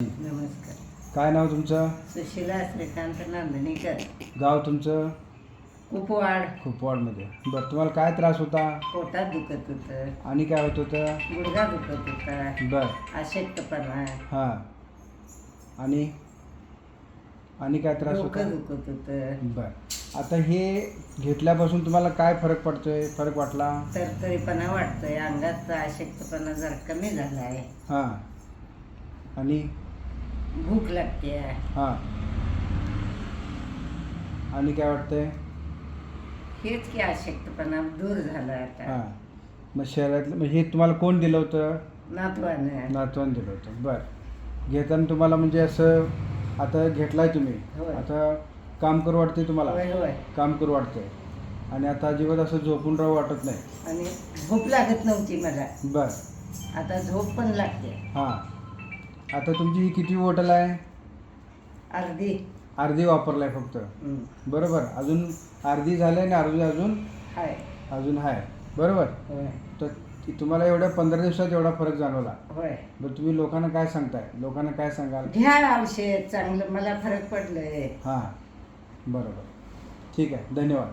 नमस्कार. काय नाव तुमचं? सुशीला श्रीकांत नांदणीकर. गाव तुमचं? कुपवाड. कुपवाडमध्ये. बरं, तुम्हाला काय त्रास होता? पोटात दुखत होतं, आणि काय होत होतं? गुडघा दुखत होता, बरं. अशक्तपणा, हां. आणि आणि काय त्रास होता? डोकं दुखत होतं, बरं. आता हे घेतल्यापासून तुम्हाला काय फरक पडतोय? फरक वाटला? तरतरीपणा वाटतोय, अंगाचा अशक्तपणा जरा कमी झाला आहे, हां. आणि भूक लागते. हां. आणि काय वाटतंय? हेच की अशक्तपणा दूर झाला आता. हां. मग शहरातलं हे तुम्हाला कोण दिलं होतं? नातवानं. नातवानं दिलं होतं. बरं. घेताना तुम्हाला म्हणजे असं आता घेतलाय तुम्ही, होय. आता काम करू वाटते तुम्हाला? होय होय. काम करू वाटतंय आणि आता अजिबात असं झोपून राहू वाटत नाही? आणि झोप लागत नव्हती मला, बरं. आता झोप पण लागते. हां. आता तुमची ही किती बॉटल आहे? अर्धी. अर्धी वापरलाय फक्त. बरोबर. अजून अर्धी झाली आणि अर्धी अजून हाय. अजून आहे. बरोबर. होय तर तुम्हाला एवढ्या 15 दिवसात एवढा फरक जाणवला. होय. बरं, तुम्ही लोकांना काय सांगताय? लोकांना काय सांगाल? घ्या औषध, चांगलं मला फरक पडलंय. हां. बरोबर. ठीक आहे. धन्यवाद.